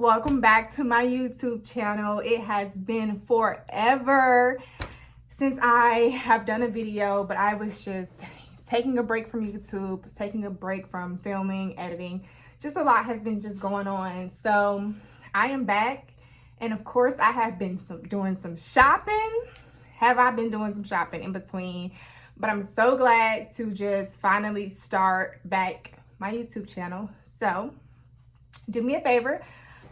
welcome back to my YouTube channel. It has been forever since I have done a video, but I was just taking a break from YouTube, taking a break from filming, editing. Just a lot has been just going on. So I am back, and of course I have been doing some shopping. Have I been doing some shopping in between? But I'm so glad to just finally start back my YouTube channel. So do me a favor,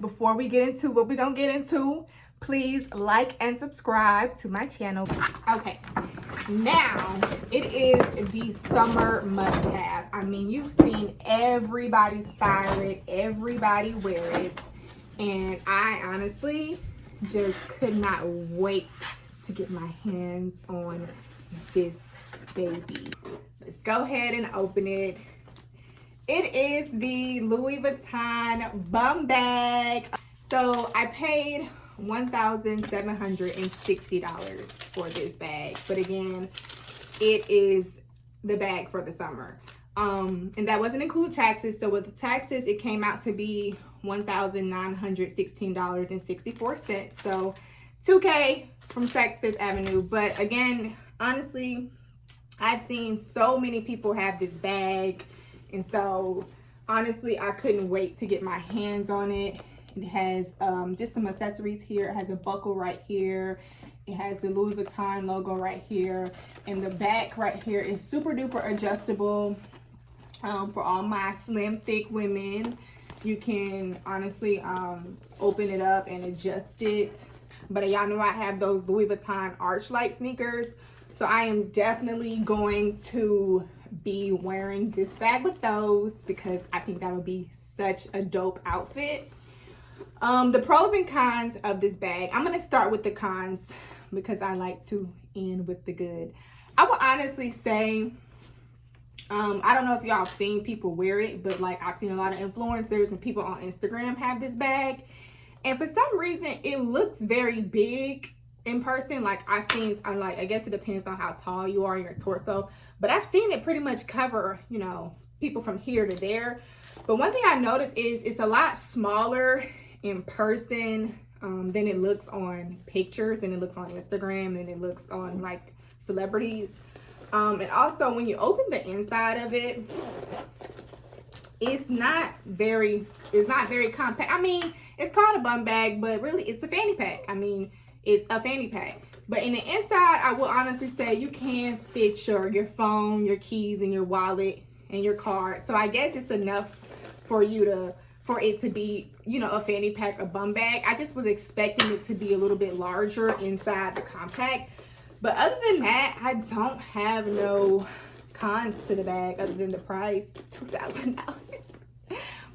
before we get into what we're gonna get into, please like and subscribe to my channel. Okay, now it is the summer must-have. I mean, you've seen everybody style it, everybody wear it, and I honestly just could not wait to get my hands on this baby. Let's go ahead and open it. It is the Louis Vuitton Bumbag. So I paid $1,760 for this bag. But again, it is the bag for the summer. And that doesn't include taxes. So with the taxes, it came out to be $1,916.64. So $2K from Saks Fifth Avenue. But again, honestly, I've seen so many people have this bag. And so, honestly, I couldn't wait to get my hands on it. It has just some accessories here. It has a buckle right here. It has the Louis Vuitton logo right here. And the back right here is super duper adjustable for all my slim, thick women. You can honestly open it up and adjust it. But y'all know I have those Louis Vuitton Archlight sneakers. So I am definitely going to be wearing this bag with those because I think that would be such a dope outfit. The pros and cons of this bag. I'm going to start with the cons because I like to end with the good. I will honestly say, I don't know if y'all have seen people wear it, but like I've seen a lot of influencers and people on Instagram have this bag. And for some reason, it looks very big in person. Like I've seen, I guess it depends on how tall you are in your torso, but I've seen it pretty much cover, you know, people from here to there. But one thing I noticed is it's a lot smaller in person than it looks on pictures, than it looks on Instagram, than it looks on like celebrities. And also when you open the inside of it, it's not very compact. I mean, it's called a bum bag, but really it's a fanny pack. I mean, it's a fanny pack. But in the inside, I will honestly say you can fit your phone, your keys, and your wallet, and your card. So I guess it's enough for it to be, you know, a fanny pack, a bum bag. I just was expecting it to be a little bit larger inside the compact. But other than that, I don't have no cons to the bag other than the price, $2,000.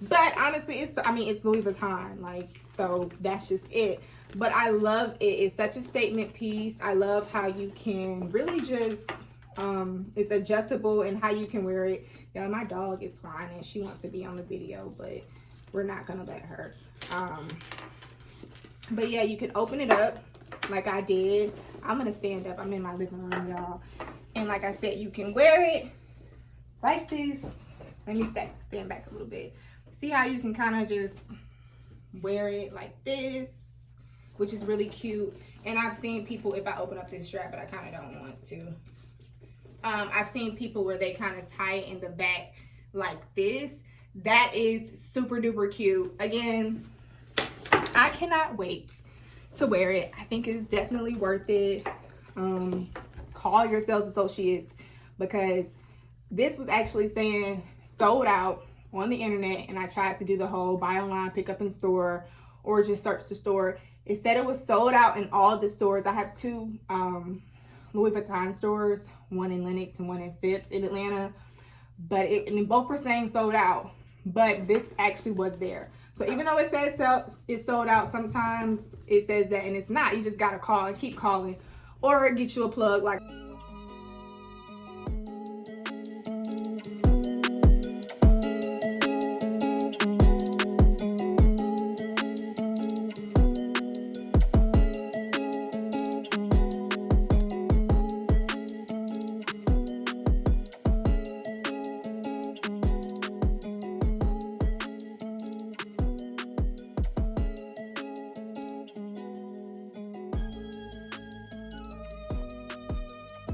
But honestly, it's Louis Vuitton, like, so that's just it. But I love it. It's such a statement piece. I love how you can really just, it's adjustable and how you can wear it. Yeah, my dog is fine and she wants to be on the video, but we're not gonna let her. But yeah, you can open it up like I did. I'm gonna stand up. I'm in my living room, y'all. And like I said, you can wear it like this. Let me stand back a little bit. See how you can kind of just wear it like this, which is really cute. And I've seen people, if I open up this strap, but I kind of don't want to. I've seen people where they kind of tie it in the back like this. That is super duper cute. Again, I cannot wait to wear it. I think it's definitely worth it. Call your sales associates, because this was actually saying sold out on the internet, and I tried to do the whole buy online, pick up in store, or just search the store. It said it was sold out in all the stores. I have two Louis Vuitton stores, one in Lenox and one in Phipps in Atlanta, but and both were saying sold out, but this actually was there. So even though it says it's sold out, sometimes it says that and it's not. You just gotta call and keep calling, or get you a plug like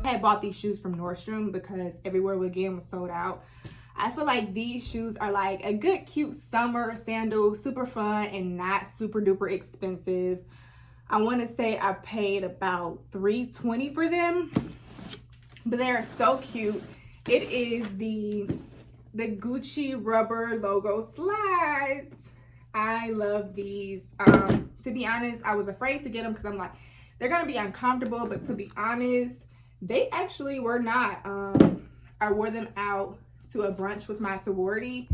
I had bought these shoes from Nordstrom because everywhere again was sold out. I feel like these shoes are like a good cute summer sandal, super fun and not super duper expensive. I want to say I paid about $3.20 for them, but they're so cute. It is the Gucci rubber logo slides. I love these. To be honest, I was afraid to get them because I'm like, they're gonna be uncomfortable, but to be honest, they actually were not. I wore them out to a brunch with my sorority.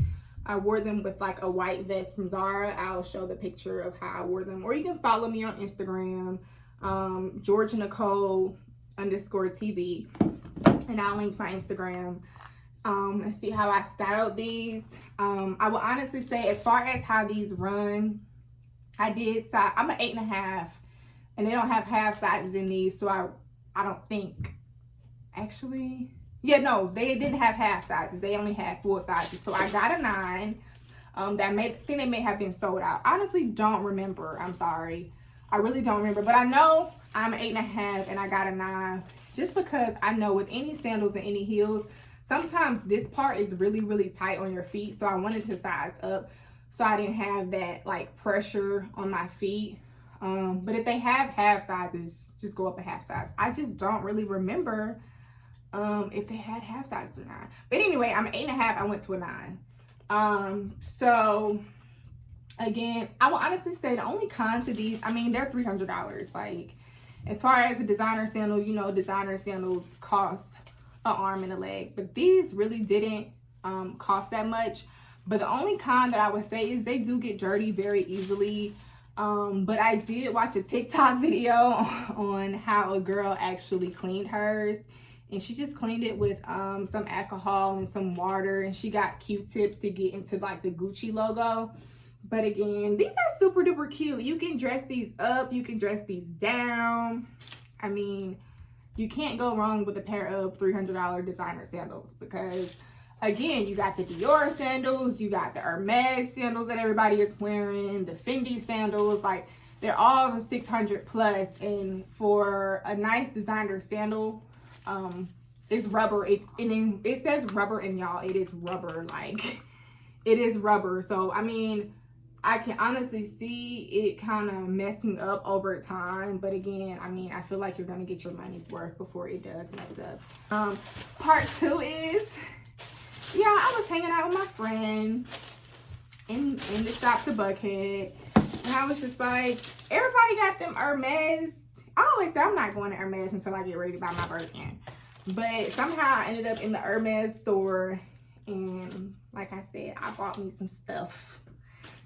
I wore them with like a white vest from Zara. I'll show the picture of how I wore them, or you can follow me on Instagram, Georgia_Nicole_TV, and I'll link my Instagram and see how I styled these. I will honestly say, as far as how these run, I'm an 8.5, and they don't have half sizes in these, so I don't think, actually, yeah, no, they didn't have half sizes. They only had full sizes. So I got a 9. I think they may have been sold out. Honestly, don't remember. I'm sorry. I really don't remember. But I know I'm an 8.5 and I got a 9. Just because I know with any sandals and any heels, sometimes this part is really, really tight on your feet. So I wanted to size up so I didn't have that like pressure on my feet. But if they have half sizes, just go up a half size. I just don't really remember if they had half sizes or not. But anyway, I'm an 8.5. I went to a 9. So again, I will honestly say the only con to these, I mean, they're $300. Like, as far as a designer sandal, you know, designer sandals cost an arm and a leg, but these really didn't cost that much. But the only con that I would say is they do get dirty very easily. But I did watch a TikTok video on how a girl actually cleaned hers, and she just cleaned it with some alcohol and some water, and she got Q-tips to get into like the Gucci logo. But again, these are super duper cute. You can dress these up, you can dress these down. I mean, you can't go wrong with a pair of $300 designer sandals, because again, you got the Dior sandals, you got the Hermès sandals that everybody is wearing, the Fendi sandals, like they're all 600 plus. And for a nice designer sandal, it's rubber. It says rubber, and y'all, it is rubber. Like, it is rubber. So I mean, I can honestly see it kind of messing up over time, but again, I mean, I feel like you're gonna get your money's worth before it does mess up. Part 2 is, yeah, I was hanging out with my friend in the shop to Buckhead, and I was just like, everybody got them Hermes. I always say I'm not going to Hermes until I get ready to buy my Birkin, but somehow I ended up in the Hermes store, and like I said, I bought me some stuff,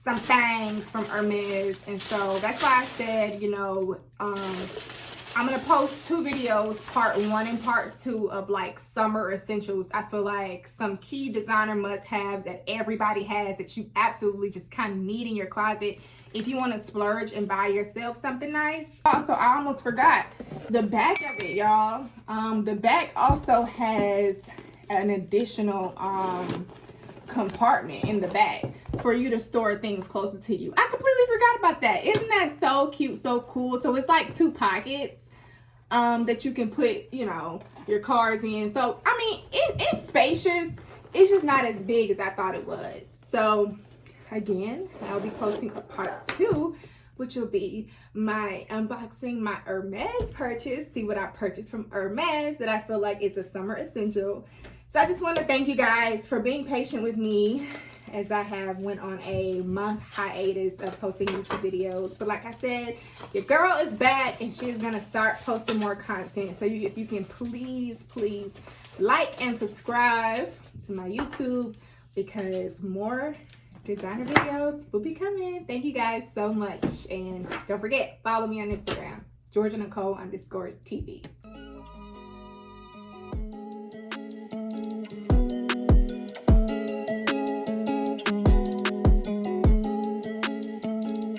some things from Hermes. And so that's why I said, you know, I'm gonna post 2 videos, part 1 and part 2, of like summer essentials. I feel like some key designer must-haves that everybody has, that you absolutely just kind of need in your closet if you want to splurge and buy yourself something nice. Also, I almost forgot the back of it, y'all. The back also has an additional compartment in the back for you to store things closer to you. I completely forgot about that. Isn't that so cute, so cool? So it's like 2 pockets that you can put, you know, your cards in. So I mean, it's spacious. It's just not as big as I thought it was. So again, I'll be posting a part 2, which will be my unboxing my Hermes purchase. See what I purchased from Hermes that I feel like is a summer essential. So I just want to thank you guys for being patient with me as I have went on a month hiatus of posting YouTube videos. But like I said, your girl is back, and she's going to start posting more content. So if you can please like and subscribe to my YouTube, because more designer videos will be coming. Thank you guys so much. And don't forget, follow me on Instagram, Georgia_Nicole_TV.